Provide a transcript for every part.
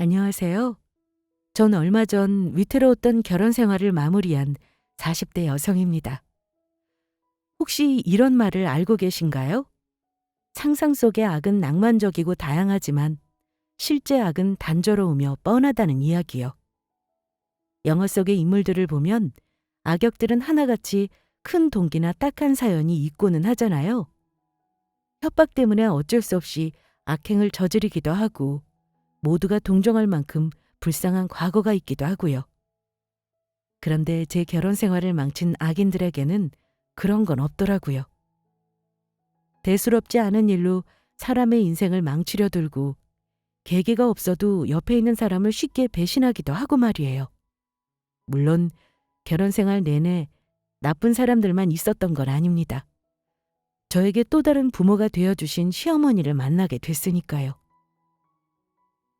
안녕하세요. 전 얼마 전 위태로웠던 결혼 생활을 마무리한 40대 여성입니다. 혹시 이런 말을 알고 계신가요? 상상 속의 악은 낭만적이고 다양하지만 실제 악은 단조로우며 뻔하다는 이야기요. 영화 속의 인물들을 보면 악역들은 하나같이 큰 동기나 딱한 사연이 있고는 하잖아요. 협박 때문에 어쩔 수 없이 악행을 저지르기도 하고 모두가 동정할 만큼 불쌍한 과거가 있기도 하고요. 그런데 제 결혼 생활을 망친 악인들에게는 그런 건 없더라고요. 대수롭지 않은 일로 사람의 인생을 망치려 들고 계기가 없어도 옆에 있는 사람을 쉽게 배신하기도 하고 말이에요. 물론 결혼 생활 내내 나쁜 사람들만 있었던 건 아닙니다. 저에게 또 다른 부모가 되어주신 시어머니를 만나게 됐으니까요.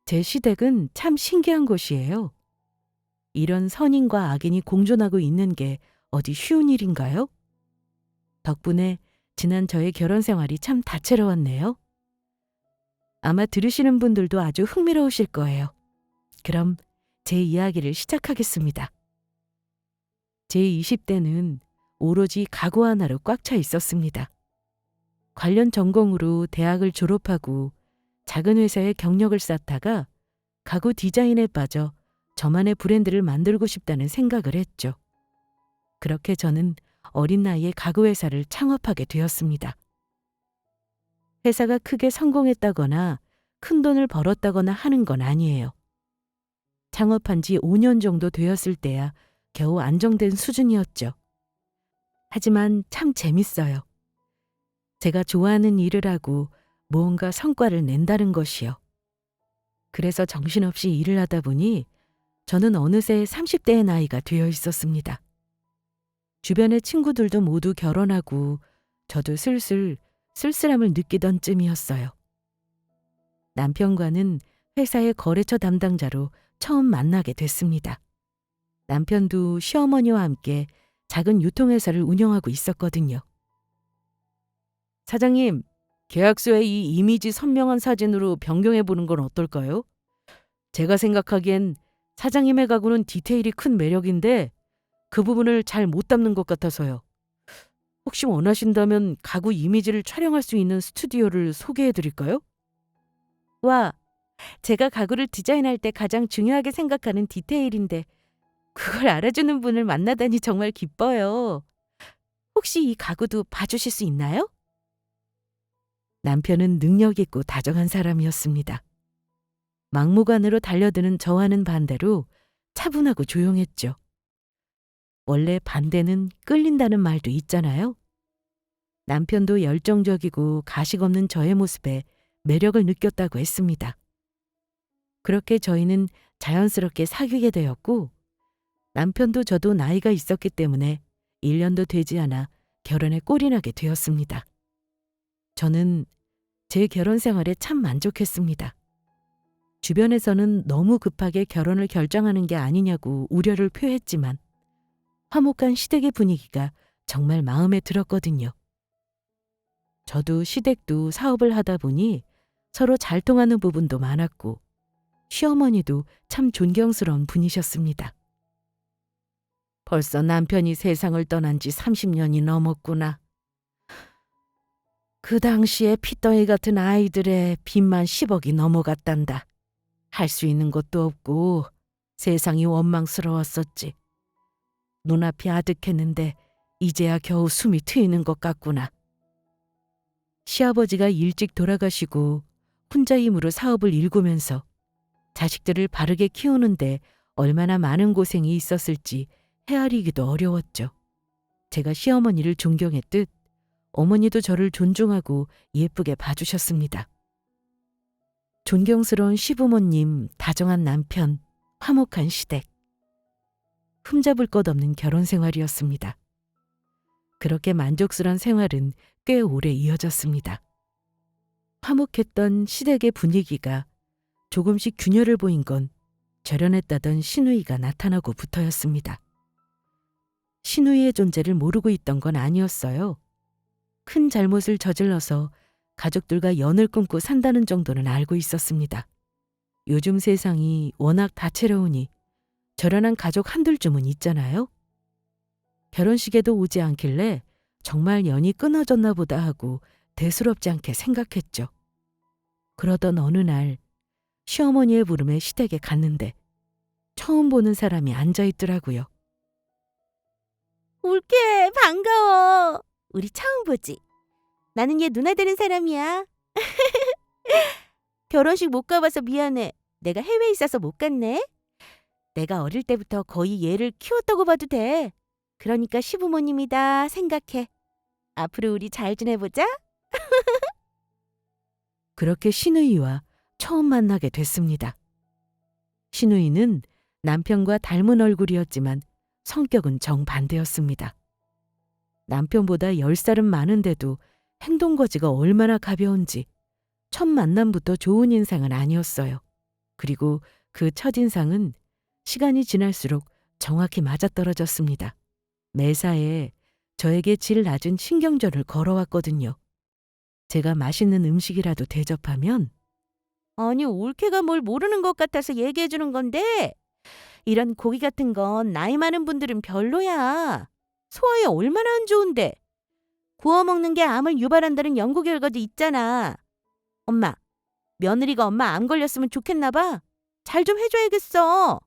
제 시댁은 참 신기한 곳이에요. 이런 선인과 악인이 공존하고 있는 게 어디 쉬운 일인가요? 덕분에 지난 저의 결혼 생활이 참 다채로웠네요. 아마 들으시는 분들도 아주 흥미로우실 거예요. 그럼 제 이야기를 시작하겠습니다. 제 20대는 오로지 가구 하나로 꽉 차 있었습니다. 관련 전공으로 대학을 졸업하고 작은 회사에 경력을 쌓다가 가구 디자인에 빠져 저만의 브랜드를 만들고 싶다는 생각을 했죠. 그렇게 저는 어린 나이에 가구 회사를 창업하게 되었습니다. 회사가 크게 성공했다거나 큰 돈을 벌었다거나 하는 건 아니에요. 창업한 지 5년 정도 되었을 때야 겨우 안정된 수준이었죠. 하지만 참 재밌어요. 제가 좋아하는 일을 하고 무언가 성과를 낸다는 것이요. 그래서 정신없이 일을 하다 보니 저는 어느새 30대의 나이가 되어 있었습니다. 주변의 친구들도 모두 결혼하고 저도 슬슬 쓸쓸함을 느끼던 쯤이었어요. 남편과는 회사의 거래처 담당자로 처음 만나게 됐습니다. 남편도 시어머니와 함께 작은 유통회사를 운영하고 있었거든요. 사장님, 계약서에 이 이미지 선명한 사진으로 변경해보는 건 어떨까요? 제가 생각하기엔 사장님의 가구는 디테일이 큰 매력인데 그 부분을 잘 못 담는 것 같아서요. 혹시 원하신다면 가구 이미지를 촬영할 수 있는 스튜디오를 소개해드릴까요? 와, 제가 가구를 디자인할 때 가장 중요하게 생각하는 디테일인데 그걸 알아주는 분을 만나다니 정말 기뻐요. 혹시 이 가구도 봐주실 수 있나요? 남편은 능력 있고 다정한 사람이었습니다. 막무가내로 달려드는 저와는 반대로 차분하고 조용했죠. 원래 반대는 끌린다는 말도 있잖아요. 남편도 열정적이고 가식 없는 저의 모습에 매력을 느꼈다고 했습니다. 그렇게 저희는 자연스럽게 사귀게 되었고 남편도 저도 나이가 있었기 때문에 1년도 되지 않아 결혼에 꼴이 나게 되었습니다. 저는 제 결혼 생활에 참 만족했습니다. 주변에서는 너무 급하게 결혼을 결정하는 게 아니냐고 우려를 표했지만 화목한 시댁의 분위기가 정말 마음에 들었거든요. 저도 시댁도 사업을 하다 보니 서로 잘 통하는 부분도 많았고 시어머니도 참 존경스러운 분이셨습니다. 벌써 남편이 세상을 떠난 지 30년이 넘었구나. 그 당시에 핏덩이 같은 아이들의 빚만 10억이 넘어갔단다. 할 수 있는 것도 없고 세상이 원망스러웠었지. 눈앞이 아득했는데 이제야 겨우 숨이 트이는 것 같구나. 시아버지가 일찍 돌아가시고 혼자 힘으로 사업을 일구면서 자식들을 바르게 키우는데 얼마나 많은 고생이 있었을지 헤아리기도 어려웠죠. 제가 시어머니를 존경했듯 어머니도 저를 존중하고 예쁘게 봐주셨습니다. 존경스러운 시부모님, 다정한 남편, 화목한 시댁. 흠잡을 것 없는 결혼 생활이었습니다. 그렇게 만족스러운 생활은 꽤 오래 이어졌습니다. 화목했던 시댁의 분위기가 조금씩 균열을 보인 건 절연했다던 시누이가 나타나고부터였습니다. 시누이의 존재를 모르고 있던 건 아니었어요. 큰 잘못을 저질러서 가족들과 연을 끊고 산다는 정도는 알고 있었습니다. 요즘 세상이 워낙 다채로우니 저렴한 가족 한둘쯤은 있잖아요. 결혼식에도 오지 않길래 정말 연이 끊어졌나 보다 하고 대수롭지 않게 생각했죠. 그러던 어느 날 시어머니의 부름에 시댁에 갔는데 처음 보는 사람이 앉아 있더라고요. 올케, 반가워. 우리 처음 보지? 나는 얘 누나 되는 사람이야. 결혼식 못 가봐서 미안해. 내가 해외에 있어서 못 갔네. 내가 어릴 때부터 거의 얘를 키웠다고 봐도 돼. 그러니까 시부모님이다 생각해. 앞으로 우리 잘 지내보자. 그렇게 시누이와 처음 만나게 됐습니다. 시누이는 남편과 닮은 얼굴이었지만 성격은 정반대였습니다. 남편보다 10살은 많은데도 행동거지가 얼마나 가벼운지 첫 만남부터 좋은 인상은 아니었어요. 그리고 그 첫인상은 시간이 지날수록 정확히 맞아떨어졌습니다. 매사에 저에게 질 낮은 신경전을 걸어왔거든요. 제가 맛있는 음식이라도 대접하면 아니, 올케가 뭘 모르는 것 같아서 얘기해 주는 건데 이런 고기 같은 건 나이 많은 분들은 별로야. 소화에 얼마나 안 좋은데. 구워 먹는 게 암을 유발한다는 연구 결과도 있잖아. 엄마, 며느리가 엄마 암 걸렸으면 좋겠나 봐. 잘 좀 해줘야겠어.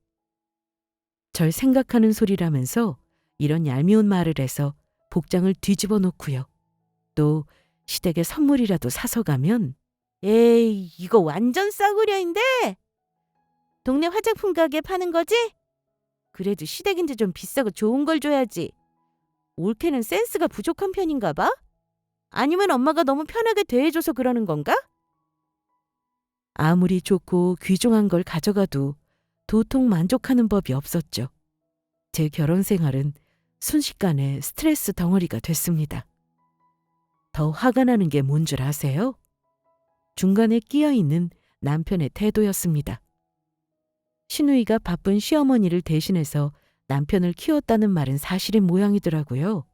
절 생각하는 소리라면서 이런 얄미운 말을 해서 복장을 뒤집어 놓고요. 또 시댁에 선물이라도 사서 가면 에이, 이거 완전 싸구려인데? 동네 화장품 가게 파는 거지? 그래도 시댁인데 좀 비싸고 좋은 걸 줘야지. 올케는 센스가 부족한 편인가 봐? 아니면 엄마가 너무 편하게 대해줘서 그러는 건가? 아무리 좋고 귀중한 걸 가져가도 도통 만족하는 법이 없었죠. 제 결혼 생활은 순식간에 스트레스 덩어리가 됐습니다. 더 화가 나는 게 뭔 줄 아세요? 중간에 끼어 있는 남편의 태도였습니다. 시누이가 바쁜 시어머니를 대신해서 남편을 키웠다는 말은 사실인 모양이더라고요.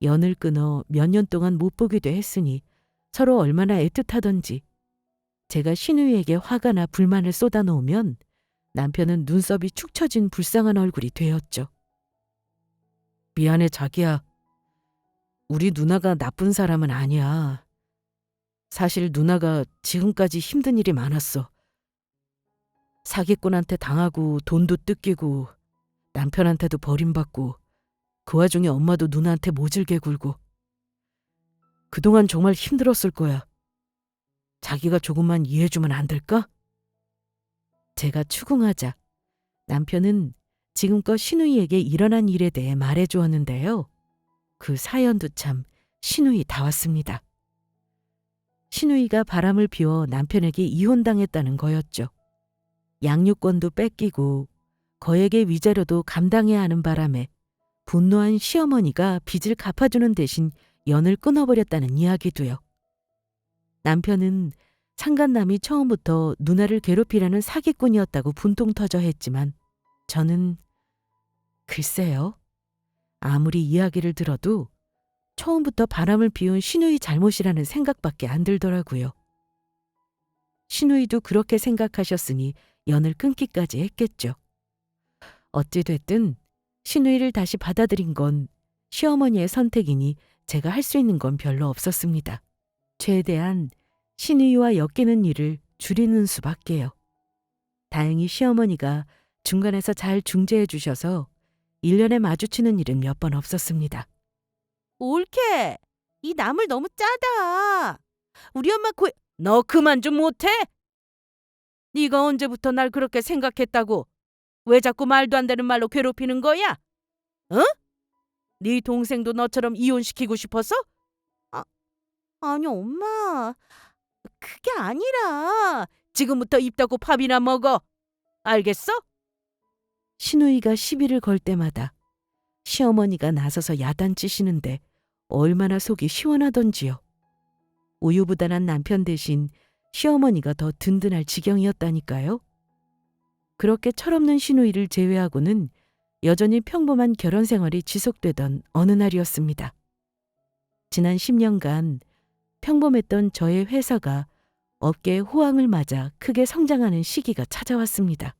연을 끊어 몇 년 동안 못 보기도 했으니 서로 얼마나 애틋하던지 제가 시누이에게 화가나 불만을 쏟아놓으면 남편은 눈썹이 축 처진 불쌍한 얼굴이 되었죠. 미안해 자기야. 우리 누나가 나쁜 사람은 아니야. 사실 누나가 지금까지 힘든 일이 많았어. 사기꾼한테 당하고 돈도 뜯기고 남편한테도 버림받고 그 와중에 엄마도 누나한테 모질게 굴고 그동안 정말 힘들었을 거야. 자기가 조금만 이해해주면 안 될까? 제가 추궁하자 남편은 지금껏 시누이에게 일어난 일에 대해 말해주었는데요. 그 사연도 참 시누이다웠습니다. 시누이가 바람을 피워 남편에게 이혼당했다는 거였죠. 양육권도 뺏기고 거액의 위자료도 감당해야 하는 바람에 분노한 시어머니가 빚을 갚아주는 대신 연을 끊어버렸다는 이야기도요. 남편은 상간남이 처음부터 누나를 괴롭히려는 사기꾼이었다고 분통 터져 했지만 저는 글쎄요. 아무리 이야기를 들어도 처음부터 바람을 피운 시누이 잘못이라는 생각밖에 안 들더라고요. 시누이도 그렇게 생각하셨으니 연을 끊기까지 했겠죠. 어찌됐든 시누이를 다시 받아들인 건 시어머니의 선택이니 제가 할 수 있는 건 별로 없었습니다. 최대한 시누이와 엮이는 일을 줄이는 수밖에요. 다행히 시어머니가 중간에서 잘 중재해 주셔서 1년에 마주치는 일은 몇 번 없었습니다. 올케, 이 나물 너무 짜다. 우리 엄마 너 그만 좀 못해? 네가 언제부터 날 그렇게 생각했다고? 왜 자꾸 말도 안 되는 말로 괴롭히는 거야? 어? 네 동생도 너처럼 이혼시키고 싶어서? 아, 아니 엄마, 그게 아니라 지금부터 입 닫고 밥이나 먹어. 알겠어? 시누이가 시비를 걸 때마다 시어머니가 나서서 야단치시는데 얼마나 속이 시원하던지요. 우유부단한 남편 대신 시어머니가 더 든든할 지경이었다니까요. 그렇게 철없는 시누이를 제외하고는 여전히 평범한 결혼 생활이 지속되던 어느 날이었습니다. 지난 10년간 평범했던 저의 회사가 업계의 호황을 맞아 크게 성장하는 시기가 찾아왔습니다.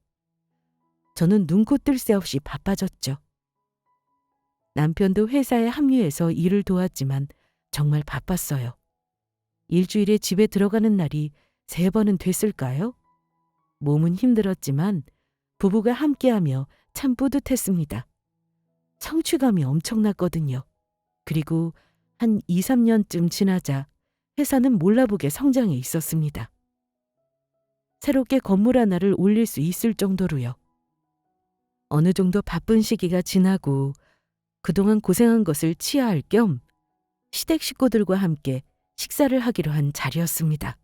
저는 눈코 뜰 새 없이 바빠졌죠. 남편도 회사에 합류해서 일을 도왔지만 정말 바빴어요. 일주일에 집에 들어가는 날이 3번은 됐을까요? 몸은 힘들었지만 부부가 함께하며 참 뿌듯했습니다. 성취감이 엄청났거든요. 그리고 한 2, 3년쯤 지나자 회사는 몰라보게 성장해 있었습니다. 새롭게 건물 하나를 올릴 수 있을 정도로요. 어느 정도 바쁜 시기가 지나고 그동안 고생한 것을 치하할 겸 시댁 식구들과 함께 식사를 하기로 한 자리였습니다.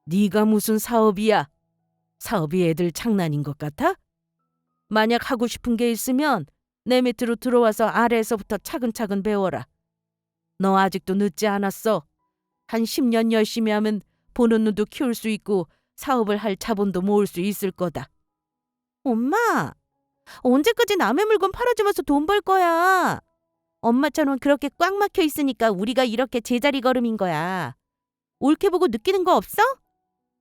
네가 무슨 사업이야? 사업이 애들 장난인 것 같아? 만약 하고 싶은 게 있으면 내 밑으로 들어와서 아래에서부터 차근차근 배워라. 너 아직도 늦지 않았어. 한 10년 열심히 하면 보는 눈도 키울 수 있고 사업을 할 자본도 모을 수 있을 거다. 엄마, 언제까지 남의 물건 팔아주면서 돈 벌 거야? 엄마처럼 그렇게 꽉 막혀 있으니까 우리가 이렇게 제자리 걸음인 거야. 옳게 보고 느끼는 거 없어?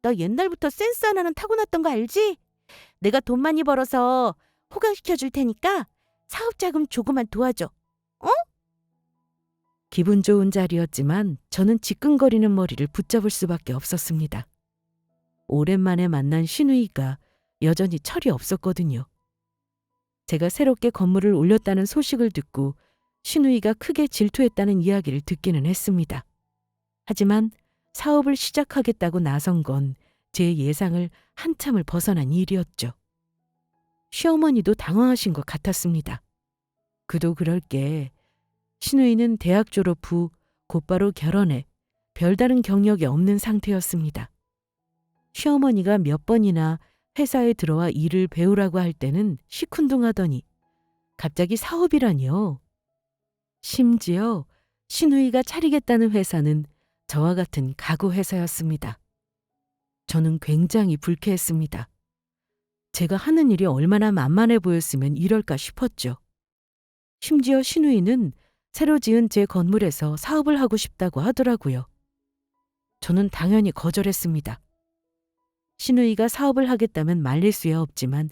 너 옛날부터 센스 하나는 타고났던 거 알지? 내가 돈 많이 벌어서 호강시켜 줄 테니까 사업 자금 조금만 도와줘. 기분 좋은 자리였지만 저는 지끈거리는 머리를 붙잡을 수밖에 없었습니다. 오랜만에 만난 시누이가 여전히 철이 없었거든요. 제가 새롭게 건물을 올렸다는 소식을 듣고 시누이가 크게 질투했다는 이야기를 듣기는 했습니다. 하지만 사업을 시작하겠다고 나선 건 제 예상을 한참을 벗어난 일이었죠. 시어머니도 당황하신 것 같았습니다. 그도 그럴 게 시누이는 대학 졸업 후 곧바로 결혼해 별다른 경력이 없는 상태였습니다. 시어머니가 몇 번이나 회사에 들어와 일을 배우라고 할 때는 시큰둥하더니 갑자기 사업이라니요. 심지어 시누이가 차리겠다는 회사는 저와 같은 가구 회사였습니다. 저는 굉장히 불쾌했습니다. 제가 하는 일이 얼마나 만만해 보였으면 이럴까 싶었죠. 심지어 시누이는 새로 지은 제 건물에서 사업을 하고 싶다고 하더라고요. 저는 당연히 거절했습니다. 시누이가 사업을 하겠다면 말릴 수야 없지만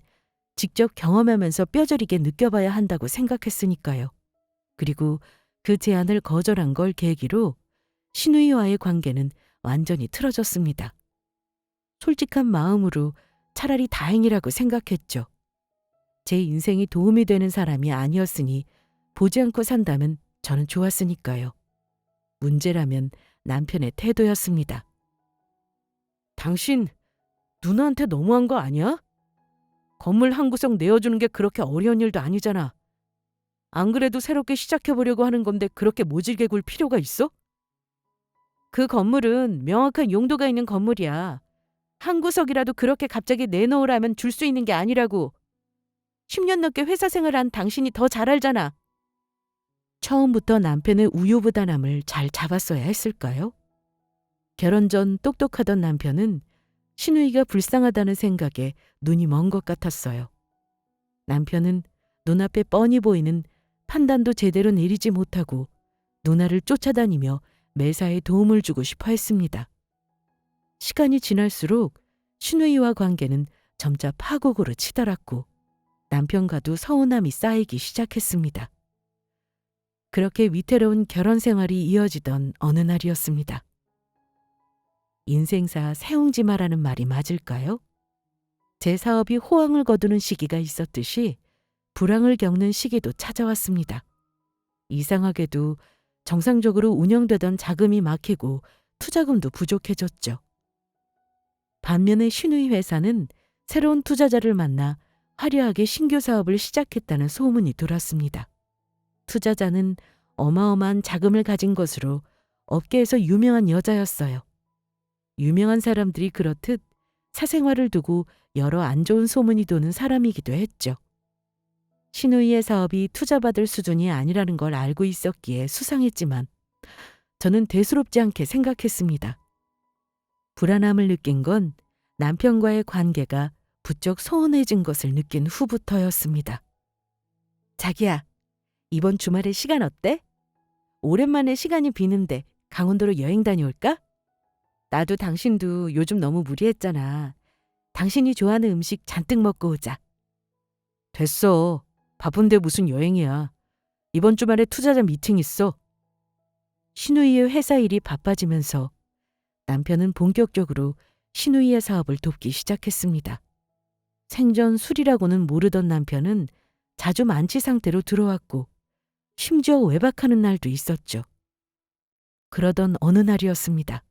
직접 경험하면서 뼈저리게 느껴봐야 한다고 생각했으니까요. 그리고 그 제안을 거절한 걸 계기로 시누이와의 관계는 완전히 틀어졌습니다. 솔직한 마음으로 차라리 다행이라고 생각했죠. 제 인생이 도움이 되는 사람이 아니었으니 보지 않고 산다면 저는 좋았으니까요. 문제라면 남편의 태도였습니다. 당신 누나한테 너무한 거 아니야? 건물 한 구석 내어주는 게 그렇게 어려운 일도 아니잖아. 안 그래도 새롭게 시작해보려고 하는 건데 그렇게 모질게 굴 필요가 있어? 그 건물은 명확한 용도가 있는 건물이야. 한 구석이라도 그렇게 갑자기 내놓으라면 줄 수 있는 게 아니라고. 10년 넘게 회사 생활한 당신이 더 잘 알잖아. 처음부터 남편의 우유부단함을 잘 잡았어야 했을까요? 결혼 전 똑똑하던 남편은 시누이가 불쌍하다는 생각에 눈이 먼 것 같았어요. 남편은 눈앞에 뻔히 보이는 판단도 제대로 내리지 못하고 누나를 쫓아다니며 매사에 도움을 주고 싶어 했습니다. 시간이 지날수록 시누이와 관계는 점차 파국으로 치달았고 남편과도 서운함이 쌓이기 시작했습니다. 그렇게 위태로운 결혼 생활이 이어지던 어느 날이었습니다. 인생사 세옹지마라는 말이 맞을까요? 제 사업이 호황을 거두는 시기가 있었듯이 불황을 겪는 시기도 찾아왔습니다. 이상하게도 정상적으로 운영되던 자금이 막히고 투자금도 부족해졌죠. 반면에 시누이 회사는 새로운 투자자를 만나 화려하게 신규 사업을 시작했다는 소문이 돌았습니다. 투자자는 어마어마한 자금을 가진 것으로 업계에서 유명한 여자였어요. 유명한 사람들이 그렇듯 사생활을 두고 여러 안 좋은 소문이 도는 사람이기도 했죠. 시누이의 사업이 투자받을 수준이 아니라는 걸 알고 있었기에 수상했지만 저는 대수롭지 않게 생각했습니다. 불안함을 느낀 건 남편과의 관계가 부쩍 소원해진 것을 느낀 후부터였습니다. 자기야, 이번 주말에 시간 어때? 오랜만에 시간이 비는데 강원도로 여행 다녀올까? 나도 당신도 요즘 너무 무리했잖아. 당신이 좋아하는 음식 잔뜩 먹고 오자. 됐어. 바쁜데 무슨 여행이야. 이번 주말에 투자자 미팅 있어. 신우이의 회사 일이 바빠지면서 남편은 본격적으로 신우이의 사업을 돕기 시작했습니다. 생전 술이라고는 모르던 남편은 자주 만취 상태로 들어왔고 심지어 외박하는 날도 있었죠. 그러던 어느 날이었습니다.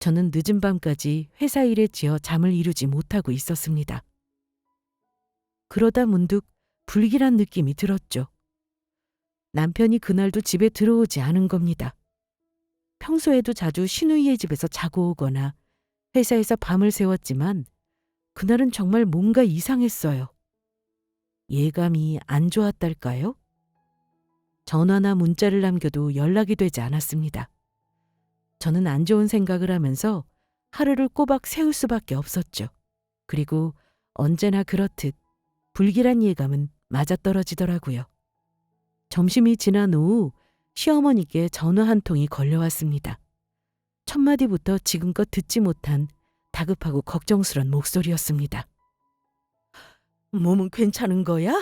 저는 늦은 밤까지 회사 일에 지어 잠을 이루지 못하고 있었습니다. 그러다 문득 불길한 느낌이 들었죠. 남편이 그날도 집에 들어오지 않은 겁니다. 평소에도 자주 신우이의 집에서 자고 오거나 회사에서 밤을 새웠지만 그날은 정말 뭔가 이상했어요. 예감이 안 좋았달까요? 전화나 문자를 남겨도 연락이 되지 않았습니다. 저는 안 좋은 생각을 하면서 하루를 꼬박 세울 수밖에 없었죠. 그리고 언제나 그렇듯 불길한 예감은 맞아떨어지더라고요. 점심이 지난 오후 시어머니께 전화 한 통이 걸려왔습니다. 첫 마디부터 지금껏 듣지 못한 다급하고 걱정스런 목소리였습니다. 몸은 괜찮은 거야?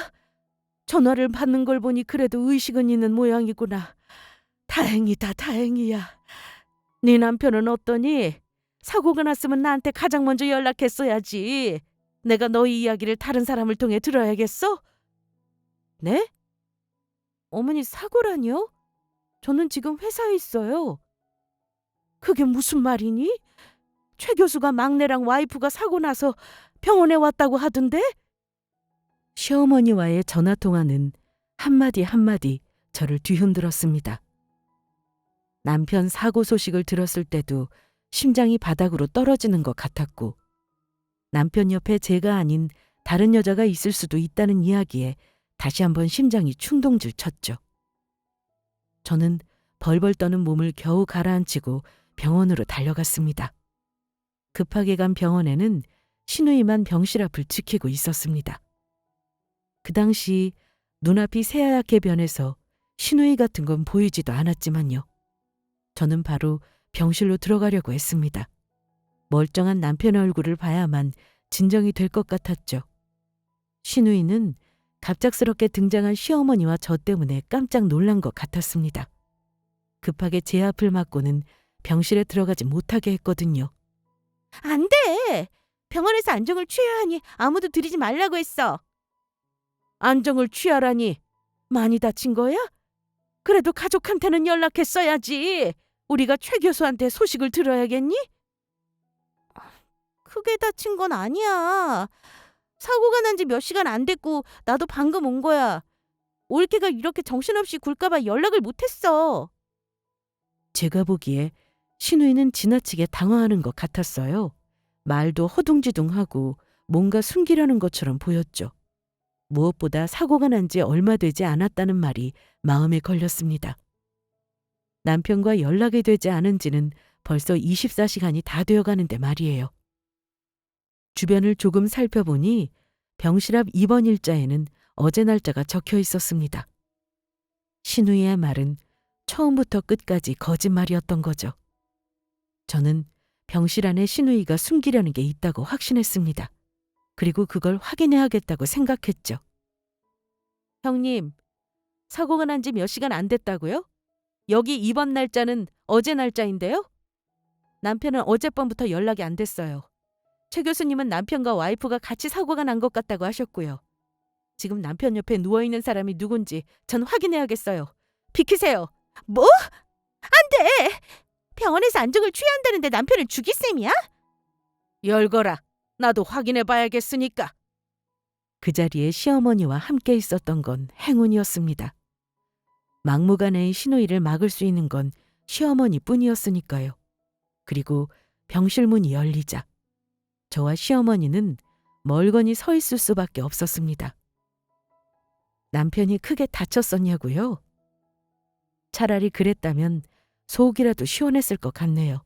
전화를 받는 걸 보니 그래도 의식은 있는 모양이구나. 다행이다, 다행이야. 네 남편은 어떠니? 사고가 났으면 나한테 가장 먼저 연락했어야지. 내가 너희 이야기를 다른 사람을 통해 들어야겠어? 네? 어머니 사고라니요? 저는 지금 회사에 있어요. 그게 무슨 말이니? 최 교수가 막내랑 와이프가 사고 나서 병원에 왔다고 하던데? 시어머니와의 전화통화는 한마디 한마디 저를 뒤흔들었습니다. 남편 사고 소식을 들었을 때도 심장이 바닥으로 떨어지는 것 같았고 남편 옆에 제가 아닌 다른 여자가 있을 수도 있다는 이야기에 다시 한번 심장이 충동질 쳤죠. 저는 벌벌 떠는 몸을 겨우 가라앉히고 병원으로 달려갔습니다. 급하게 간 병원에는 신우이만 병실 앞을 지키고 있었습니다. 그 당시 눈앞이 새하얗게 변해서 신우이 같은 건 보이지도 않았지만요. 저는 바로 병실로 들어가려고 했습니다. 멀쩡한 남편의 얼굴을 봐야만 진정이 될 것 같았죠. 신우이는 갑작스럽게 등장한 시어머니와 저 때문에 깜짝 놀란 것 같았습니다. 급하게 제 앞을 막고는 병실에 들어가지 못하게 했거든요. 안 돼! 병원에서 안정을 취해야 하니 아무도 들이지 말라고 했어. 안정을 취하라니? 많이 다친 거야? 그래도 가족한테는 연락했어야지. 우리가 최 교수한테 소식을 들어야겠니? 크게 다친 건 아니야. 사고가 난 지 몇 시간 안 됐고 나도 방금 온 거야. 올케가 이렇게 정신없이 굴까봐 연락을 못했어. 제가 보기에 신우이는 지나치게 당황하는 것 같았어요. 말도 허둥지둥하고 뭔가 숨기려는 것처럼 보였죠. 무엇보다 사고가 난 지 얼마 되지 않았다는 말이 마음에 걸렸습니다. 남편과 연락이 되지 않은 지는 벌써 24시간이 다 되어가는데 말이에요. 주변을 조금 살펴보니 병실 앞 입원 일자에는 어제 날짜가 적혀 있었습니다. 신우이의 말은 처음부터 끝까지 거짓말이었던 거죠. 저는 병실 안에 신우이가 숨기려는 게 있다고 확신했습니다. 그리고 그걸 확인해야겠다고 생각했죠. 형님, 사고가 난 지 몇 시간 안 됐다고요? 여기 입원 날짜는 어제 날짜인데요? 남편은 어젯밤부터 연락이 안 됐어요. 최 교수님은 남편과 와이프가 같이 사고가 난 것 같다고 하셨고요. 지금 남편 옆에 누워있는 사람이 누군지 전 확인해야겠어요. 비키세요. 뭐? 안 돼! 병원에서 안정을 취해야 한다는데 남편을 죽일 셈이야? 열거라. 나도 확인해봐야겠으니까. 그 자리에 시어머니와 함께 있었던 건 행운이었습니다. 막무가내의 신우이를 막을 수 있는 건 시어머니뿐이었으니까요. 그리고 병실 문이 열리자 저와 시어머니는 멀거니 서 있을 수밖에 없었습니다. 남편이 크게 다쳤었냐고요? 차라리 그랬다면 속이라도 시원했을 것 같네요.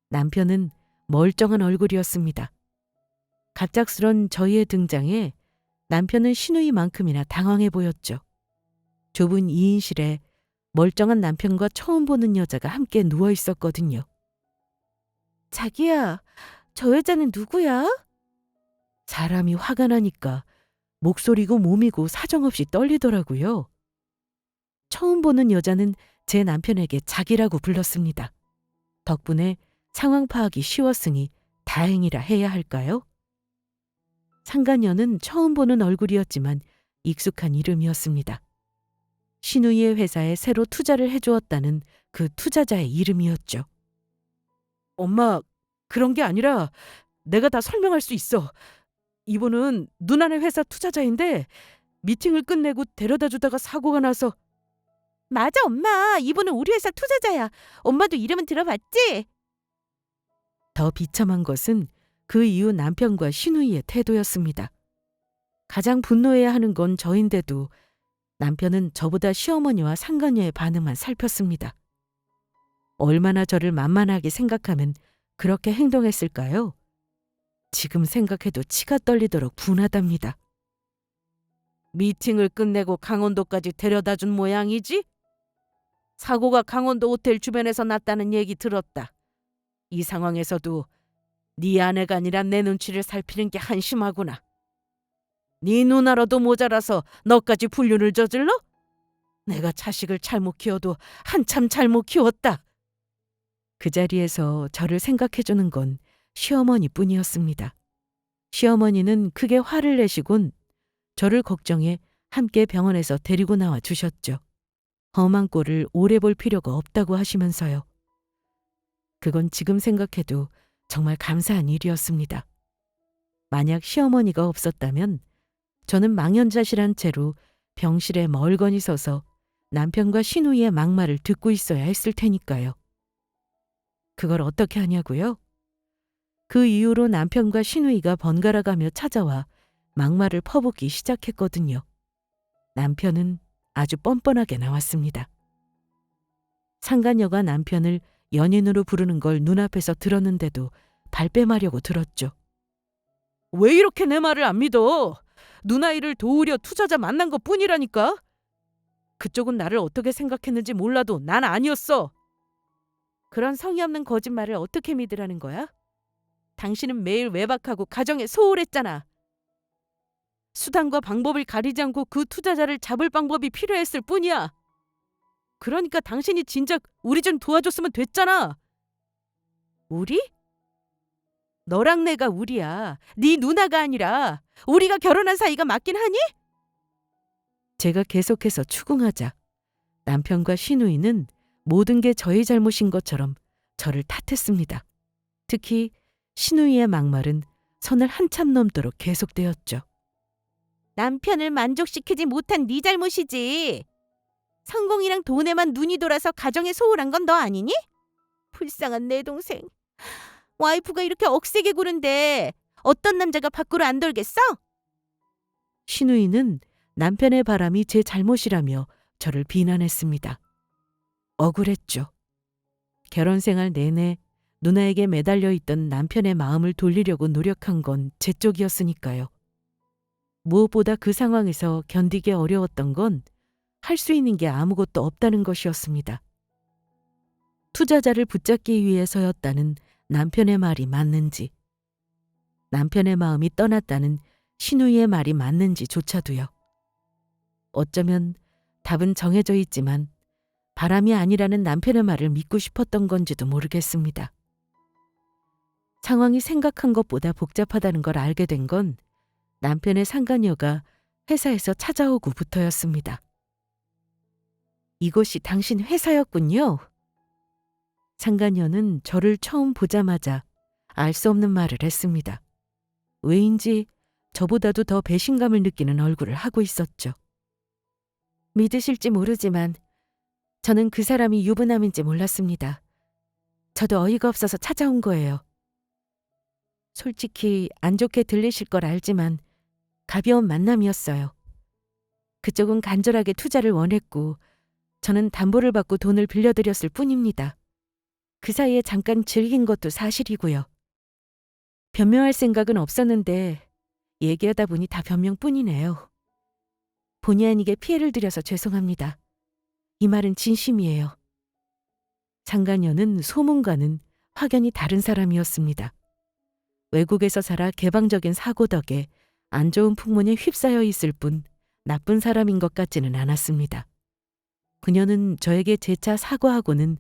남편은 멀쩡한 얼굴이었습니다. 갑작스런 저희의 등장에 남편은 신우이만큼이나 당황해 보였죠. 좁은 2인실에 멀쩡한 남편과 처음 보는 여자가 함께 누워 있었거든요. 자기야, 저 여자는 누구야? 사람이 화가 나니까 목소리고 몸이고 사정없이 떨리더라고요. 처음 보는 여자는 제 남편에게 자기라고 불렀습니다. 덕분에 상황 파악이 쉬웠으니 다행이라 해야 할까요? 상간녀는 처음 보는 얼굴이었지만 익숙한 이름이었습니다. 신우이의 회사에 새로 투자를 해주었다는 그 투자자의 이름이었죠. 엄마, 그런 게 아니라 내가 다 설명할 수 있어. 이분은 누나네 회사 투자자인데 미팅을 끝내고 데려다 주다가 사고가 나서. 맞아, 엄마. 이분은 우리 회사 투자자야. 엄마도 이름은 들어봤지? 더 비참한 것은 그 이후 남편과 신우이의 태도였습니다. 가장 분노해야 하는 건 저인데도 남편은 저보다 시어머니와 상간녀의 반응만 살폈습니다. 얼마나 저를 만만하게 생각하면 그렇게 행동했을까요? 지금 생각해도 치가 떨리도록 분하답니다. 미팅을 끝내고 강원도까지 데려다 준 모양이지? 사고가 강원도 호텔 주변에서 났다는 얘기 들었다. 이 상황에서도 네 아내가 아니라 내 눈치를 살피는 게 한심하구나. 네 누나라도 모자라서 너까지 불륜을 저질러? 내가 자식을 잘못 키워도 한참 잘못 키웠다. 그 자리에서 저를 생각해주는 건 시어머니뿐이었습니다. 시어머니는 크게 화를 내시곤 저를 걱정해 함께 병원에서 데리고 나와 주셨죠. 험한 꼴을 오래 볼 필요가 없다고 하시면서요. 그건 지금 생각해도 정말 감사한 일이었습니다. 만약 시어머니가 없었다면 저는 망연자실한 채로 병실에 멀거니 서서 남편과 신우이의 막말을 듣고 있어야 했을 테니까요. 그걸 어떻게 하냐고요? 그 이후로 남편과 신우이가 번갈아가며 찾아와 막말을 퍼붓기 시작했거든요. 남편은 아주 뻔뻔하게 나왔습니다. 상간녀가 남편을 연인으로 부르는 걸 눈앞에서 들었는데도 발뺌하려고 들었죠. 왜 이렇게 내 말을 안 믿어? 누나이를 도우려 투자자 만난 것 뿐이라니까? 그쪽은 나를 어떻게 생각했는지 몰라도 난 아니었어. 그런 성의 없는 거짓말을 어떻게 믿으라는 거야? 당신은 매일 외박하고 가정에 소홀했잖아. 수단과 방법을 가리지 않고 그 투자자를 잡을 방법이 필요했을 뿐이야. 그러니까 당신이 진작 우리 좀 도와줬으면 됐잖아. 우리? 너랑 내가 우리야. 네 누나가 아니라. 우리가 결혼한 사이가 맞긴 하니? 제가 계속해서 추궁하자 남편과 신우이는 모든 게 저의 잘못인 것처럼 저를 탓했습니다. 특히 신우이의 막말은 선을 한참 넘도록 계속되었죠. 남편을 만족시키지 못한 네 잘못이지. 성공이랑 돈에만 눈이 돌아서 가정에 소홀한 건 너 아니니? 불쌍한 내 동생. 와이프가 이렇게 억세게 구는데 어떤 남자가 밖으로 안 돌겠어? 신우이는 남편의 바람이 제 잘못이라며 저를 비난했습니다. 억울했죠. 결혼 생활 내내 누나에게 매달려 있던 남편의 마음을 돌리려고 노력한 건 제 쪽이었으니까요. 무엇보다 그 상황에서 견디기 어려웠던 건 할 수 있는 게 아무것도 없다는 것이었습니다. 투자자를 붙잡기 위해서였다는 남편의 말이 맞는지, 남편의 마음이 떠났다는 신우이의 말이 맞는지조차도요. 어쩌면 답은 정해져 있지만 바람이 아니라는 남편의 말을 믿고 싶었던 건지도 모르겠습니다. 상황이 생각한 것보다 복잡하다는 걸 알게 된 건 남편의 상간녀가 회사에서 찾아오고부터였습니다. 이곳이 당신 회사였군요. 상간녀는 저를 처음 보자마자 알 수 없는 말을 했습니다. 왜인지 저보다도 더 배신감을 느끼는 얼굴을 하고 있었죠. 믿으실지 모르지만 저는 그 사람이 유부남인지 몰랐습니다. 저도 어이가 없어서 찾아온 거예요. 솔직히 안 좋게 들리실 걸 알지만 가벼운 만남이었어요. 그쪽은 간절하게 투자를 원했고 저는 담보를 받고 돈을 빌려드렸을 뿐입니다. 그 사이에 잠깐 즐긴 것도 사실이고요. 변명할 생각은 없었는데 얘기하다 보니 다 변명뿐이네요. 본의 아니게 피해를 드려서 죄송합니다. 이 말은 진심이에요. 상간녀는 소문과는 확연히 다른 사람이었습니다. 외국에서 살아 개방적인 사고 덕에 안 좋은 풍문에 휩싸여 있을 뿐 나쁜 사람인 것 같지는 않았습니다. 그녀는 저에게 재차 사과하고는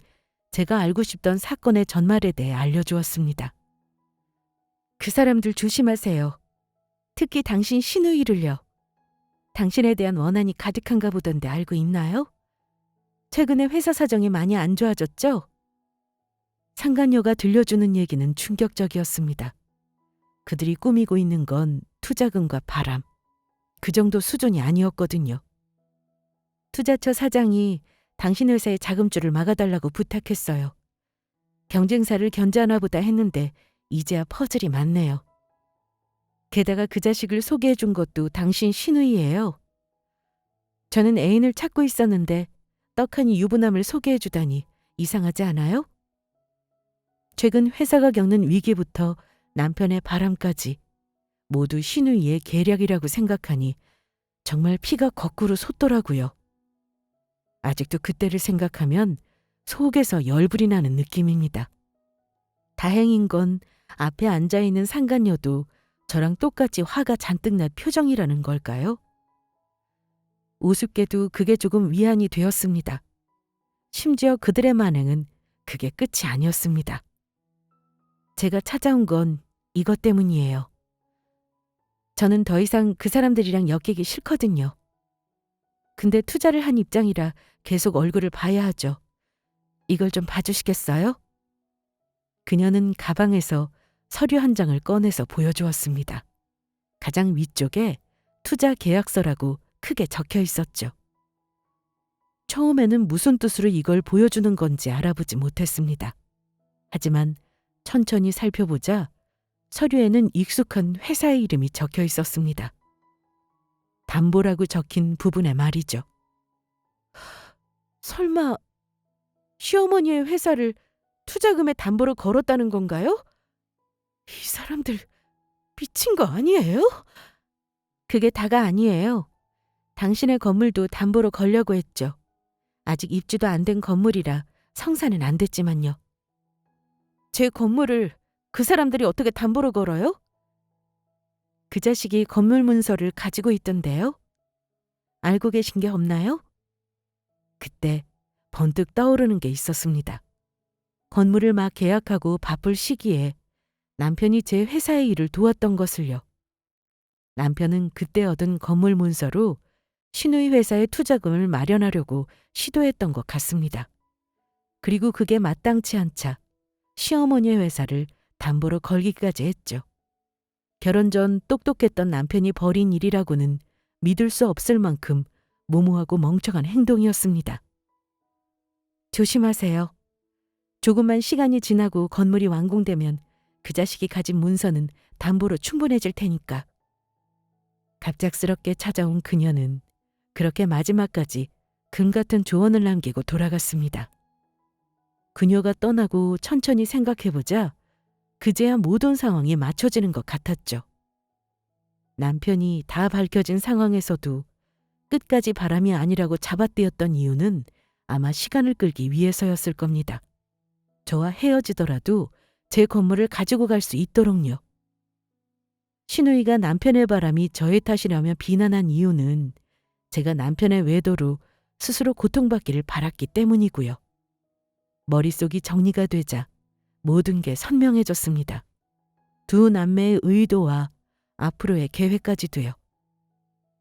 제가 알고 싶던 사건의 전말에 대해 알려주었습니다. 그 사람들 조심하세요. 특히 당신 시누이를요. 당신에 대한 원한이 가득한가 보던데 알고 있나요? 최근에 회사 사정이 많이 안 좋아졌죠? 상간녀가 들려주는 얘기는 충격적이었습니다. 그들이 꾸미고 있는 건 투자금과 바람. 그 정도 수준이 아니었거든요. 투자처 사장이 당신 회사의 자금줄을 막아달라고 부탁했어요. 경쟁사를 견제하나 보다 했는데 이제야 퍼즐이 많네요. 게다가 그 자식을 소개해 준 것도 당신 시누이예요. 저는 애인을 찾고 있었는데 떡하니 유부남을 소개해 주다니 이상하지 않아요? 최근 회사가 겪는 위기부터 남편의 바람까지 모두 시누이의 계략이라고 생각하니 정말 피가 거꾸로 솟더라고요. 아직도 그때를 생각하면 속에서 열불이 나는 느낌입니다. 다행인 건 앞에 앉아있는 상간녀도 저랑 똑같이 화가 잔뜩 난 표정이라는 걸까요? 우습게도 그게 조금 위안이 되었습니다. 심지어 그들의 만행은 그게 끝이 아니었습니다. 제가 찾아온 건 이것 때문이에요. 저는 더 이상 그 사람들이랑 엮이기 싫거든요. 근데 투자를 한 입장이라 계속 얼굴을 봐야 하죠. 이걸 좀 봐주시겠어요? 그녀는 가방에서 서류 한 장을 꺼내서 보여주었습니다. 가장 위쪽에 투자 계약서라고 크게 적혀 있었죠. 처음에는 무슨 뜻으로 이걸 보여주는 건지 알아보지 못했습니다. 하지만 천천히 살펴보자 서류에는 익숙한 회사의 이름이 적혀 있었습니다. 담보라고 적힌 부분의 말이죠. 설마 시어머니의 회사를 투자금의 담보로 걸었다는 건가요? 이 사람들 미친 거 아니에요? 그게 다가 아니에요. 당신의 건물도 담보로 걸려고 했죠. 아직 입주도 안 된 건물이라 성사는 안 됐지만요. 제 건물을 그 사람들이 어떻게 담보로 걸어요? 그 자식이 건물 문서를 가지고 있던데요. 알고 계신 게 없나요? 그때 번뜩 떠오르는 게 있었습니다. 건물을 막 계약하고 바쁠 시기에 남편이 제 회사의 일을 도왔던 것을요. 남편은 그때 얻은 건물 문서로 시누이 회사의 투자금을 마련하려고 시도했던 것 같습니다. 그리고 그게 마땅치 않자 시어머니의 회사를 담보로 걸기까지 했죠. 결혼 전 똑똑했던 남편이 벌인 일이라고는 믿을 수 없을 만큼 무모하고 멍청한 행동이었습니다. 조심하세요. 조금만 시간이 지나고 건물이 완공되면 그 자식이 가진 문서는 담보로 충분해질 테니까. 갑작스럽게 찾아온 그녀는 그렇게 마지막까지 금 같은 조언을 남기고 돌아갔습니다. 그녀가 떠나고 천천히 생각해보자 그제야 모든 상황이 맞춰지는 것 같았죠. 남편이 다 밝혀진 상황에서도 끝까지 바람이 아니라고 잡아떼었던 이유는 아마 시간을 끌기 위해서였을 겁니다. 저와 헤어지더라도 제 건물을 가지고 갈 수 있도록요. 시누이가 남편의 바람이 저의 탓이라며 비난한 이유는 제가 남편의 외도로 스스로 고통받기를 바랐기 때문이고요. 머릿속이 정리가 되자 모든 게 선명해졌습니다. 두 남매의 의도와 앞으로의 계획까지도요.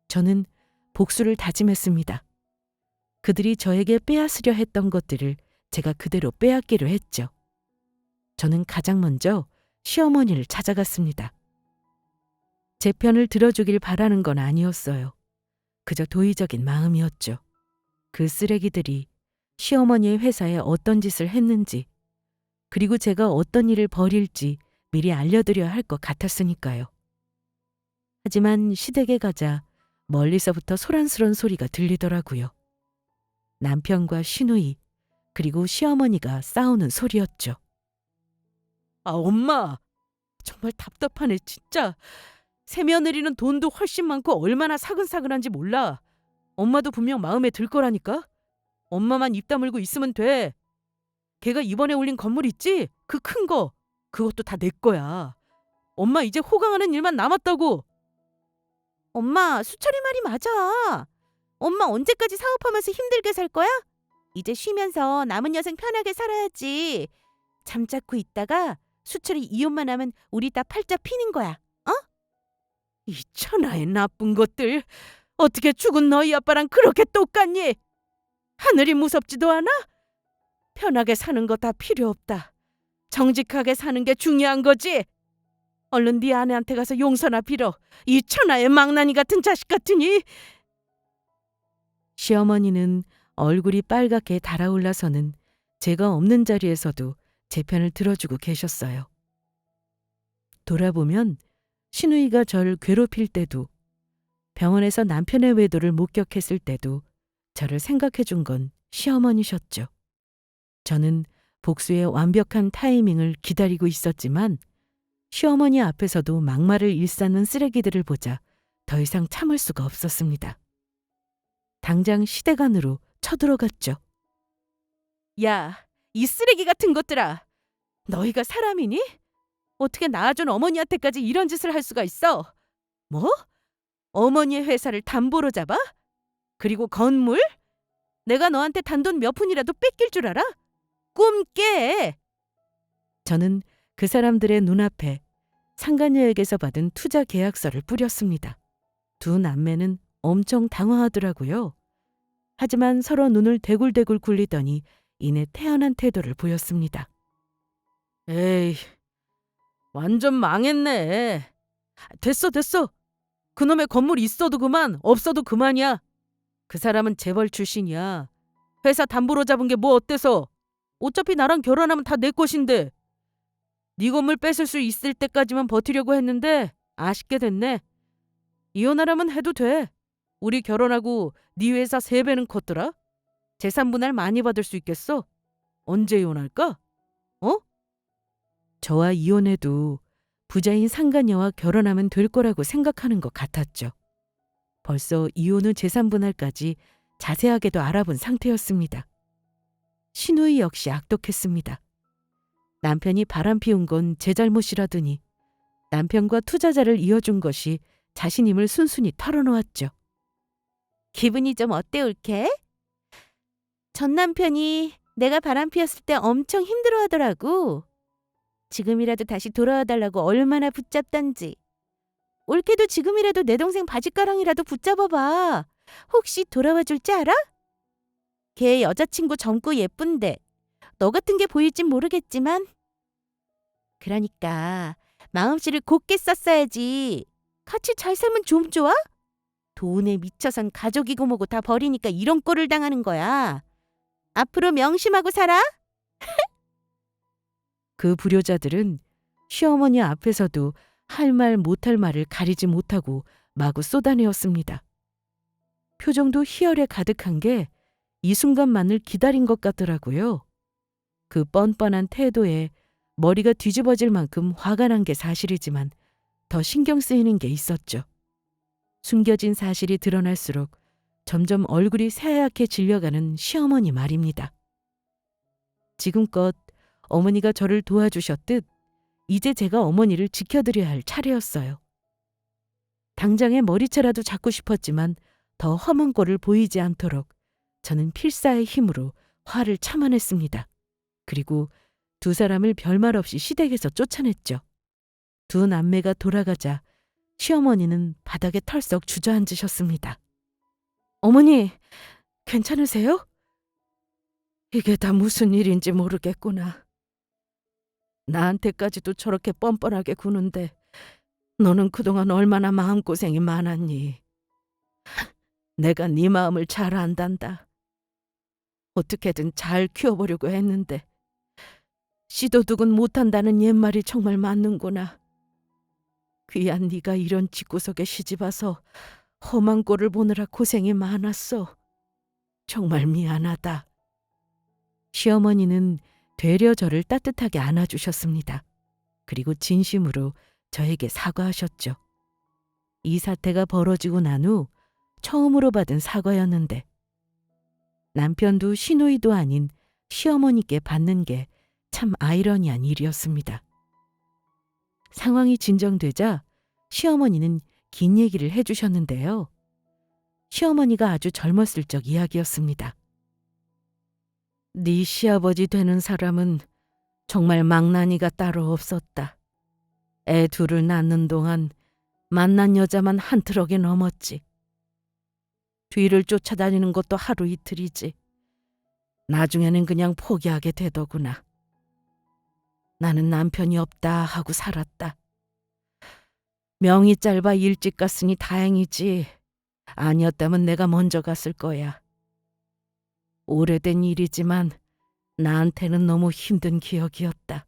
저는 복수를 다짐했습니다. 그들이 저에게 빼앗으려 했던 것들을 제가 그대로 빼앗기로 했죠. 저는 가장 먼저 시어머니를 찾아갔습니다. 제 편을 들어주길 바라는 건 아니었어요. 그저 도의적인 마음이었죠. 그 쓰레기들이 시어머니의 회사에 어떤 짓을 했는지, 그리고 제가 어떤 일을 벌일지 미리 알려드려야 할 것 같았으니까요. 하지만 시댁에 가자 멀리서부터 소란스런 소리가 들리더라고요. 남편과 시누이, 그리고 시어머니가 싸우는 소리였죠. 아, 엄마! 정말 답답하네, 진짜. 새며느리는 돈도 훨씬 많고 얼마나 사근사근한지 몰라. 엄마도 분명 마음에 들 거라니까. 엄마만 입 다물고 있으면 돼. 걔가 이번에 올린 건물 있지? 그 큰 거. 그것도 다 내 거야. 엄마 이제 호강하는 일만 남았다고. 엄마, 수철이 말이 맞아. 엄마 언제까지 사업하면서 힘들게 살 거야? 이제 쉬면서 남은 여생 편하게 살아야지. 잠자코 있다가 수철이 이혼만 하면 우리 다 팔자 피는 거야. 어? 이 천하의 나쁜 것들. 어떻게 죽은 너희 아빠랑 그렇게 똑같니? 하늘이 무섭지도 않아? 편하게 사는 거 다 필요 없다. 정직하게 사는 게 중요한 거지. 얼른 네 아내한테 가서 용서나 빌어. 이 천하의 망나니 같은 자식 같으니. 시어머니는 얼굴이 빨갛게 달아올라서는 제가 없는 자리에서도 제 편을 들어주고 계셨어요. 돌아보면 신우이가 절 괴롭힐 때도, 병원에서 남편의 외도를 목격했을 때도 저를 생각해 준 건 시어머니셨죠. 저는 복수의 완벽한 타이밍을 기다리고 있었지만 시어머니 앞에서도 막말을 일삼는 쓰레기들을 보자 더 이상 참을 수가 없었습니다. 당장 시댁안으로 쳐들어갔죠. 야, 이 쓰레기 같은 것들아. 너희가 사람이니? 어떻게 낳아준 어머니한테까지 이런 짓을 할 수가 있어? 뭐? 어머니의 회사를 담보로 잡아? 그리고 건물? 내가 너한테 단돈 몇 푼이라도 뺏길 줄 알아? 꿈 깨! 저는 그 사람들의 눈앞에 상간녀에게서 받은 투자 계약서를 뿌렸습니다. 두 남매는 엄청 당황하더라고요. 하지만 서로 눈을 대굴대굴 굴리더니 이내 태연한 태도를 보였습니다. 에이, 완전 망했네. 됐어, 됐어. 그놈의 건물 있어도 그만, 없어도 그만이야. 그 사람은 재벌 출신이야. 회사 담보로 잡은 게 뭐 어때서? 어차피 나랑 결혼하면 다 내 것인데. 네 건물 뺏을 수 있을 때까지만 버티려고 했는데 아쉽게 됐네. 이혼하라면 해도 돼. 우리 결혼하고 네 회사 3배는 컸더라. 재산 분할 많이 받을 수 있겠어? 언제 이혼할까? 어? 저와 이혼해도 부자인 상간녀와 결혼하면 될 거라고 생각하는 것 같았죠. 벌써 이혼 후 재산 분할까지 자세하게도 알아본 상태였습니다. 신우이 역시 악독했습니다. 남편이 바람 피운 건 제 잘못이라더니 남편과 투자자를 이어준 것이 자신임을 순순히 털어놓았죠. 기분이 좀 어때, 올케? 전 남편이 내가 바람 피웠을 때 엄청 힘들어하더라고. 지금이라도 다시 돌아와달라고 얼마나 붙잡던지. 올케도 지금이라도 내 동생 바짓가랑이라도 붙잡아봐. 혹시 돌아와 줄 줄 알아? 걔 여자친구 젊고 예쁜데 너 같은 게 보일진 모르겠지만 그러니까 마음씨를 곱게 썼어야지. 같이 잘 살면 좀 좋아? 돈에 미쳐선 가족이고 뭐고 다 버리니까 이런 꼴을 당하는 거야. 앞으로 명심하고 살아. 그 불효자들은 시어머니 앞에서도 할 말 못할 말을 가리지 못하고 마구 쏟아내었습니다. 표정도 희열에 가득한 게 이 순간만을 기다린 것 같더라고요. 그 뻔뻔한 태도에 머리가 뒤집어질 만큼 화가 난 게 사실이지만 더 신경 쓰이는 게 있었죠. 숨겨진 사실이 드러날수록 점점 얼굴이 새하얗게 질려가는 시어머니 말입니다. 지금껏 어머니가 저를 도와주셨듯 이제 제가 어머니를 지켜드려야 할 차례였어요. 당장에 머리채라도 잡고 싶었지만 더 험한 꼴을 보이지 않도록 저는 필사의 힘으로 화를 참아냈습니다. 그리고 두 사람을 별말 없이 시댁에서 쫓아냈죠. 두 남매가 돌아가자 시어머니는 바닥에 털썩 주저앉으셨습니다. 어머니, 괜찮으세요? 이게 다 무슨 일인지 모르겠구나. 나한테까지도 저렇게 뻔뻔하게 구는데 너는 그동안 얼마나 마음고생이 많았니? 내가 네 마음을 잘 안단다. 어떻게든 잘 키워보려고 했는데 씨도둑은 못한다는 옛말이 정말 맞는구나. 귀한 네가 이런 집구석에 시집와서 험한 꼴을 보느라 고생이 많았어. 정말 미안하다. 시어머니는 되려 저를 따뜻하게 안아주셨습니다. 그리고 진심으로 저에게 사과하셨죠. 이 사태가 벌어지고 난 후 처음으로 받은 사과였는데 남편도 시누이도 아닌 시어머니께 받는 게 참 아이러니한 일이었습니다. 상황이 진정되자 시어머니는 긴 얘기를 해주셨는데요. 시어머니가 아주 젊었을 적 이야기였습니다. 네 시아버지 되는 사람은 정말 망나니가 따로 없었다. 애 둘을 낳는 동안 만난 여자만 한 트럭이 넘었지. 뒤를 쫓아다니는 것도 하루 이틀이지. 나중에는 그냥 포기하게 되더구나. 나는 남편이 없다 하고 살았다. 명이 짧아 일찍 갔으니 다행이지. 아니었다면 내가 먼저 갔을 거야. 오래된 일이지만 나한테는 너무 힘든 기억이었다.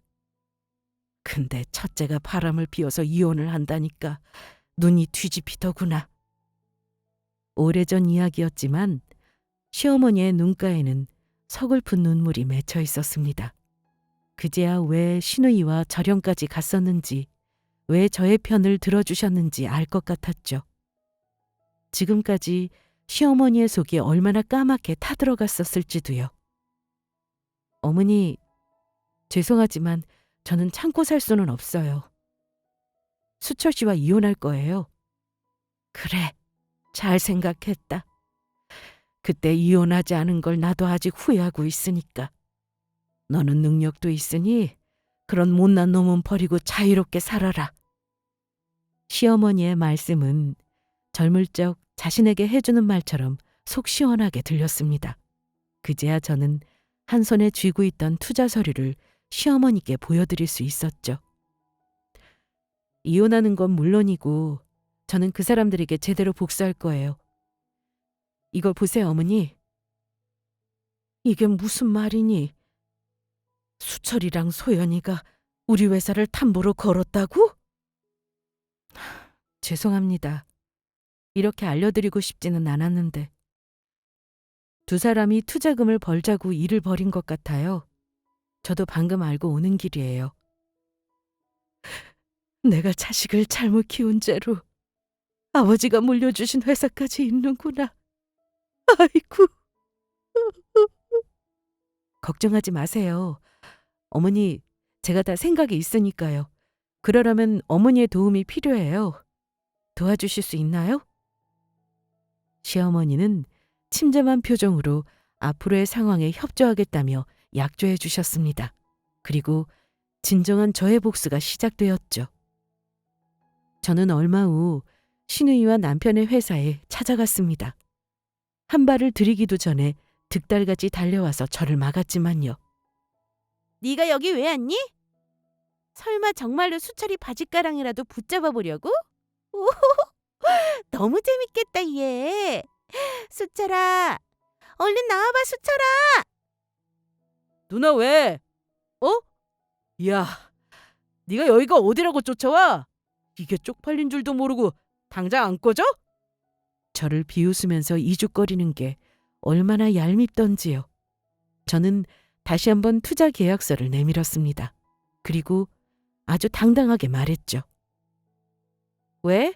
근데 첫째가 바람을 피워서 이혼을 한다니까 눈이 뒤집히더구나. 오래전 이야기였지만 시어머니의 눈가에는 서글픈 눈물이 맺혀 있었습니다. 그제야 왜 시누이와 절영까지 갔었는지, 왜 저의 편을 들어주셨는지 알 것 같았죠. 지금까지 시어머니의 속이 얼마나 까맣게 타들어갔었을지도요. 어머니, 죄송하지만 저는 참고 살 수는 없어요. 수철 씨와 이혼할 거예요. 그래, 잘 생각했다. 그때 이혼하지 않은 걸 나도 아직 후회하고 있으니까. 너는 능력도 있으니 그런 못난 놈은 버리고 자유롭게 살아라. 시어머니의 말씀은 젊을 적 자신에게 해주는 말처럼 속 시원하게 들렸습니다. 그제야 저는 한 손에 쥐고 있던 투자 서류를 시어머니께 보여드릴 수 있었죠. 이혼하는 건 물론이고 저는 그 사람들에게 제대로 복수할 거예요. 이걸 보세요, 어머니. 이게 무슨 말이니? 수철이랑 소연이가 우리 회사를 담보로 걸었다고? 죄송합니다. 이렇게 알려드리고 싶지는 않았는데. 두 사람이 투자금을 벌자고 일을 벌인 것 같아요. 저도 방금 알고 오는 길이에요. 내가 자식을 잘못 키운 죄로 아버지가 물려주신 회사까지 있는구나. 아이고. 걱정하지 마세요. 어머니, 제가 다 생각이 있으니까요. 그러려면 어머니의 도움이 필요해요. 도와주실 수 있나요? 시어머니는 침잠한 표정으로 앞으로의 상황에 협조하겠다며 약조해 주셨습니다. 그리고 진정한 저의 복수가 시작되었죠. 저는 얼마 후 시누이와 남편의 회사에 찾아갔습니다. 한 발을 들이기도 전에 득달같이 달려와서 저를 막았지만요. 네가 여기 왜 왔니? 설마 정말로 수철이 바짓가랑이라도 붙잡아 보려고? 오, 너무 재밌겠다 얘. 수철아, 얼른 나와봐 수철아. 누나 왜? 어? 이야, 네가 여기가 어디라고 쫓아와? 이게 쪽팔린 줄도 모르고 당장 안 꺼져? 저를 비웃으면서 이죽거리는 게 얼마나 얄밉던지요. 저는 다시 한번 투자 계약서를 내밀었습니다. 그리고 아주 당당하게 말했죠. 왜?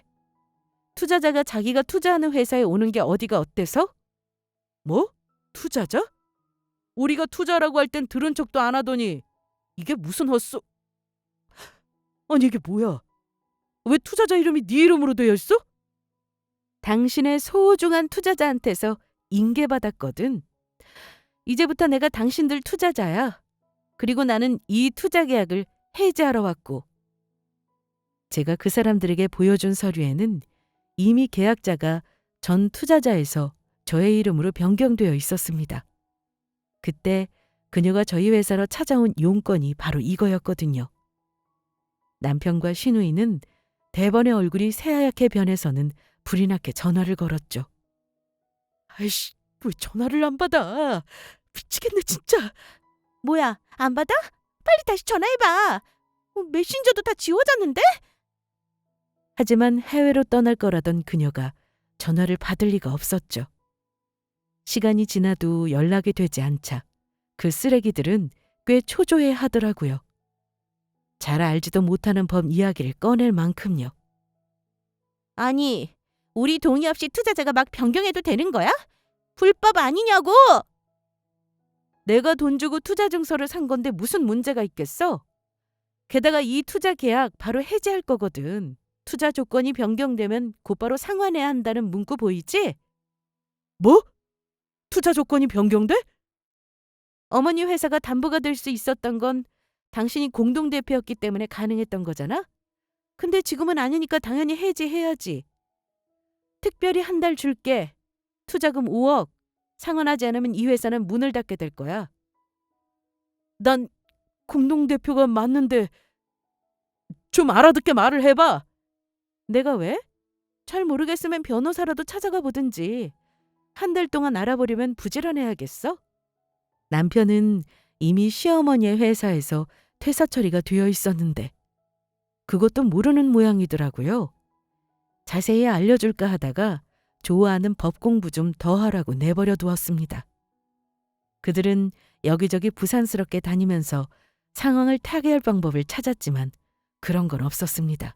투자자가 자기가 투자하는 회사에 오는 게 어디가 어때서? 뭐? 투자자? 우리가 투자라고 할 땐 들은 척도 안 하더니 이게 무슨 헛소... 아니 이게 뭐야? 왜 투자자 이름이 네 이름으로 되어 있어? 당신의 소중한 투자자한테서 인계받았거든. 이제부터 내가 당신들 투자자야. 그리고 나는 이 투자 계약을 해지하러 왔고. 제가 그 사람들에게 보여준 서류에는 이미 계약자가 전 투자자에서 저의 이름으로 변경되어 있었습니다. 그때 그녀가 저희 회사로 찾아온 용건이 바로 이거였거든요. 남편과 시누이는 대번의 얼굴이 새하얗게 변해서는 불이 나게 전화를 걸었죠. 아이씨, 왜 전화를 안 받아? 미치겠네 진짜. 뭐야, 안 받아? 빨리 다시 전화해봐. 메신저도 다 지워졌는데? 하지만 해외로 떠날 거라던 그녀가 전화를 받을 리가 없었죠. 시간이 지나도 연락이 되지 않자 그 쓰레기들은 꽤 초조해 하더라고요. 잘 알지도 못하는 법 이야기를 꺼낼 만큼요. 아니, 우리 동의 없이 투자자가 막 변경해도 되는 거야? 불법 아니냐고! 내가 돈 주고 투자 증서를 산 건데 무슨 문제가 있겠어? 게다가 이 투자 계약 바로 해지할 거거든. 투자 조건이 변경되면 곧바로 상환해야 한다는 문구 보이지? 뭐? 투자 조건이 변경돼? 어머니 회사가 담보가 될 수 있었던 건 당신이 공동대표였기 때문에 가능했던 거잖아? 근데 지금은 아니니까 당연히 해지해야지. 특별히 한 달 줄게. 투자금 5억. 상환하지 않으면 이 회사는 문을 닫게 될 거야. 난 공동대표가 맞는데 좀 알아듣게 말을 해봐. 내가 왜? 잘 모르겠으면 변호사라도 찾아가 보든지. 한 달 동안 알아보려면 부지런해야겠어? 남편은 이미 시어머니의 회사에서 퇴사 처리가 되어 있었는데 그것도 모르는 모양이더라고요. 자세히 알려줄까 하다가 좋아하는 법 공부 좀 더 하라고 내버려 두었습니다. 그들은 여기저기 부산스럽게 다니면서 상황을 타개할 방법을 찾았지만 그런 건 없었습니다.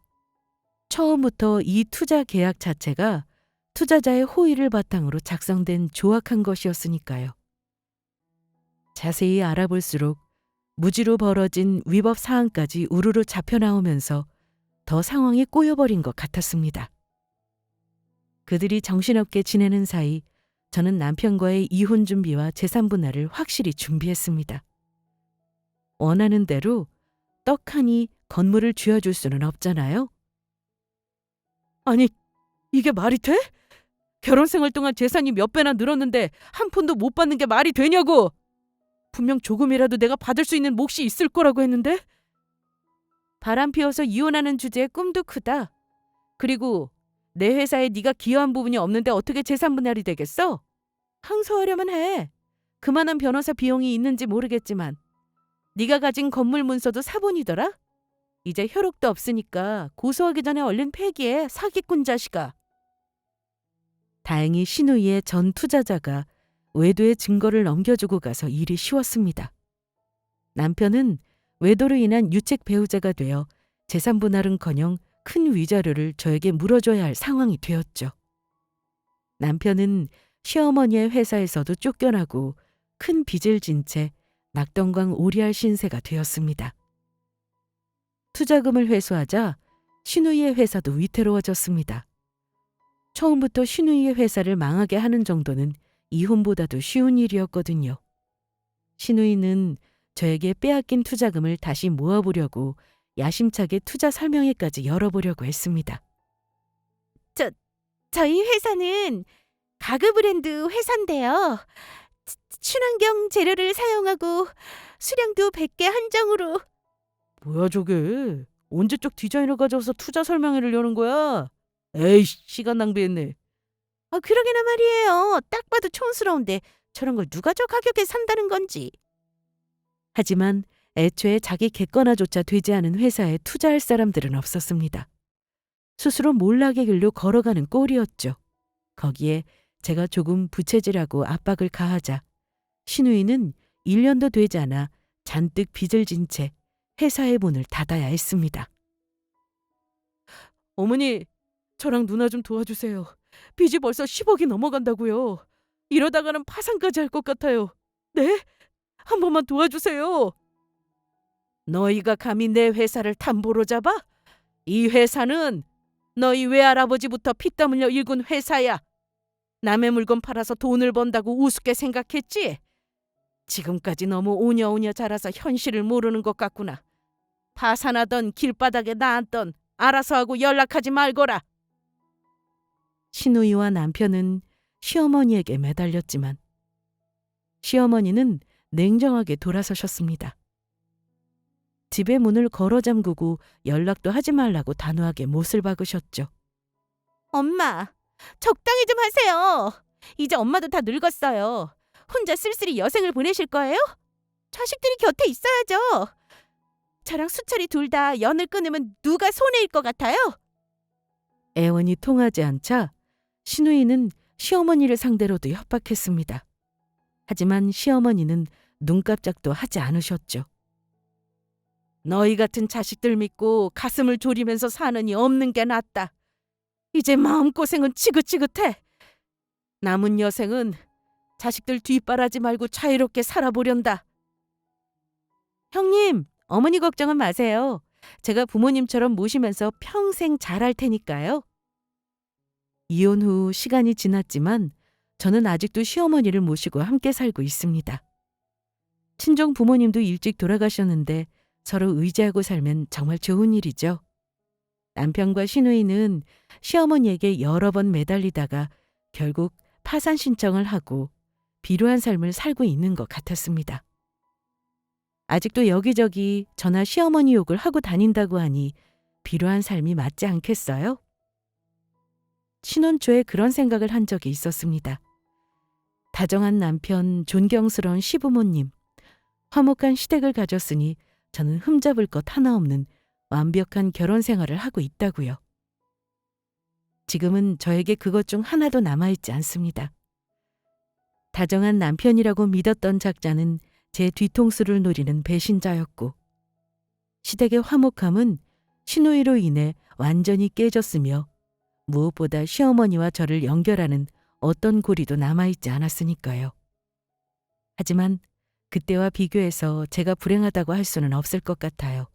처음부터 이 투자 계약 자체가 투자자의 호의를 바탕으로 작성된 조악한 것이었으니까요. 자세히 알아볼수록 무지로 벌어진 위법 사항까지 우르르 잡혀 나오면서 더 상황이 꼬여버린 것 같았습니다. 그들이 정신없게 지내는 사이 저는 남편과의 이혼 준비와 재산 분할을 확실히 준비했습니다. 원하는 대로 떡하니 건물을 쥐어줄 수는 없잖아요. 아니, 이게 말이 돼? 결혼 생활 동안 재산이 몇 배나 늘었는데 한 푼도 못 받는 게 말이 되냐고! 분명 조금이라도 내가 받을 수 있는 몫이 있을 거라고 했는데? 바람 피워서 이혼하는 주제에 꿈도 크다. 그리고 내 회사에 네가 기여한 부분이 없는데 어떻게 재산 분할이 되겠어? 항소하려면 해. 그만한 변호사 비용이 있는지 모르겠지만 네가 가진 건물 문서도 사본이더라? 이제 혈육도 없으니까 고소하기 전에 얼른 폐기해, 사기꾼 자식아. 다행히 신우이의 전 투자자가 외도의 증거를 넘겨주고 가서 일이 쉬웠습니다. 남편은 외도로 인한 유책 배우자가 되어 재산 분할은커녕 큰 위자료를 저에게 물어줘야 할 상황이 되었죠. 남편은 시어머니의 회사에서도 쫓겨나고 큰 빚을 진 채 낙동강 오리알 신세가 되었습니다. 투자금을 회수하자 신우이의 회사도 위태로워졌습니다. 처음부터 신우이의 회사를 망하게 하는 정도는 이혼보다도 쉬운 일이었거든요. 신우이는 저에게 빼앗긴 투자금을 다시 모아보려고 야심차게 투자 설명회까지 열어보려고 했습니다. 저희 회사는 가구 브랜드 회사인데요. 친환경 재료를 사용하고 수량도 100개 한정으로. 뭐야 저게? 언제적 디자인을 가져와서 투자 설명회를 여는 거야? 에이씨, 시간 낭비했네. 그러게나 말이에요. 딱 봐도 촌스러운데 저런 걸 누가 저 가격에 산다는 건지. 하지만 애초에 자기 객관화조차 되지 않은 회사에 투자할 사람들은 없었습니다. 스스로 몰락의 길로 걸어가는 꼴이었죠. 거기에 제가 조금 부채질하고 압박을 가하자 신우이는 1년도 되지 않아 잔뜩 빚을 진 채 회사의 문을 닫아야 했습니다. 어머니, 저랑 누나 좀 도와주세요. 빚이 벌써 10억이 넘어간다고요. 이러다가는 파산까지 할 것 같아요. 네? 한 번만 도와주세요. 너희가 감히 내 회사를 담보로 잡아? 이 회사는 너희 외할아버지부터 피땀 흘려 일군 회사야. 남의 물건 팔아서 돈을 번다고 우습게 생각했지? 지금까지 너무 오냐오냐 자라서 현실을 모르는 것 같구나. 파산하던 길바닥에 나앉던 알아서 하고 연락하지 말거라. 신우이와 남편은 시어머니에게 매달렸지만 시어머니는 냉정하게 돌아서셨습니다. 집의 문을 걸어 잠그고 연락도 하지 말라고 단호하게 못을 박으셨죠. 엄마, 적당히 좀 하세요. 이제 엄마도 다 늙었어요. 혼자 쓸쓸히 여생을 보내실 거예요? 자식들이 곁에 있어야죠. 저랑 수철이 둘 다 연을 끊으면 누가 손해일 것 같아요? 애원이 통하지 않자 신우이는 시어머니를 상대로도 협박했습니다. 하지만 시어머니는 눈깜짝도 하지 않으셨죠. 너희 같은 자식들 믿고 가슴을 졸이면서 사느니 없는 게 낫다. 이제 마음고생은 지긋지긋해. 남은 여생은 자식들 뒷바라지 말고 자유롭게 살아보련다. 형님, 어머니 걱정은 마세요. 제가 부모님처럼 모시면서 평생 잘할 테니까요. 이혼 후 시간이 지났지만 저는 아직도 시어머니를 모시고 함께 살고 있습니다. 친정 부모님도 일찍 돌아가셨는데 서로 의지하고 살면 정말 좋은 일이죠. 남편과 시누이는 시어머니에게 여러 번 매달리다가 결국 파산 신청을 하고 비루한 삶을 살고 있는 것 같았습니다. 아직도 여기저기 저나 시어머니 욕을 하고 다닌다고 하니 비루한 삶이 맞지 않겠어요? 신혼 초에 그런 생각을 한 적이 있었습니다. 다정한 남편, 존경스러운 시부모님, 화목한 시댁을 가졌으니 저는 흠잡을 것 하나 없는 완벽한 결혼 생활을 하고 있다고요. 지금은 저에게 그것 중 하나도 남아있지 않습니다. 다정한 남편이라고 믿었던 작자는 제 뒤통수를 노리는 배신자였고, 시댁의 화목함은 시누이로 인해 완전히 깨졌으며 무엇보다 시어머니와 저를 연결하는 어떤 고리도 남아있지 않았으니까요. 하지만 그때와 비교해서 제가 불행하다고 할 수는 없을 것 같아요.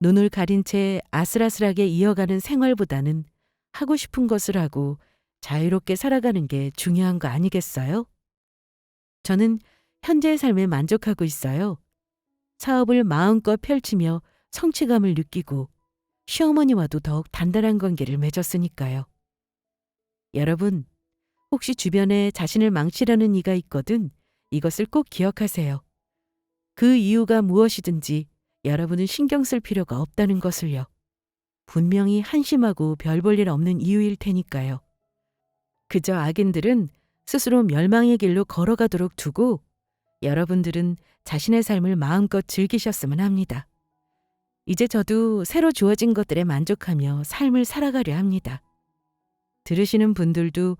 눈을 가린 채 아슬아슬하게 이어가는 생활보다는 하고 싶은 것을 하고 자유롭게 살아가는 게 중요한 거 아니겠어요? 저는 현재의 삶에 만족하고 있어요. 사업을 마음껏 펼치며 성취감을 느끼고 시어머니와도 더욱 단단한 관계를 맺었으니까요. 여러분, 혹시 주변에 자신을 망치려는 이가 있거든 이것을 꼭 기억하세요. 그 이유가 무엇이든지 여러분은 신경 쓸 필요가 없다는 것을요. 분명히 한심하고 별 볼 일 없는 이유일 테니까요. 그저 악인들은 스스로 멸망의 길로 걸어가도록 두고 여러분들은 자신의 삶을 마음껏 즐기셨으면 합니다. 이제 저도 새로 주어진 것들에 만족하며 삶을 살아가려 합니다. 들으시는 분들도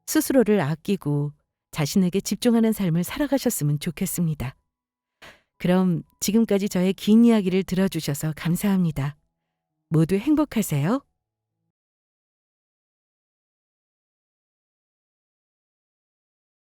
스스로를 아끼고 자신에게 집중하는 삶을 살아가셨으면 좋겠습니다. 그럼 지금까지 저의 긴 이야기를 들어주셔서 감사합니다. 모두 행복하세요.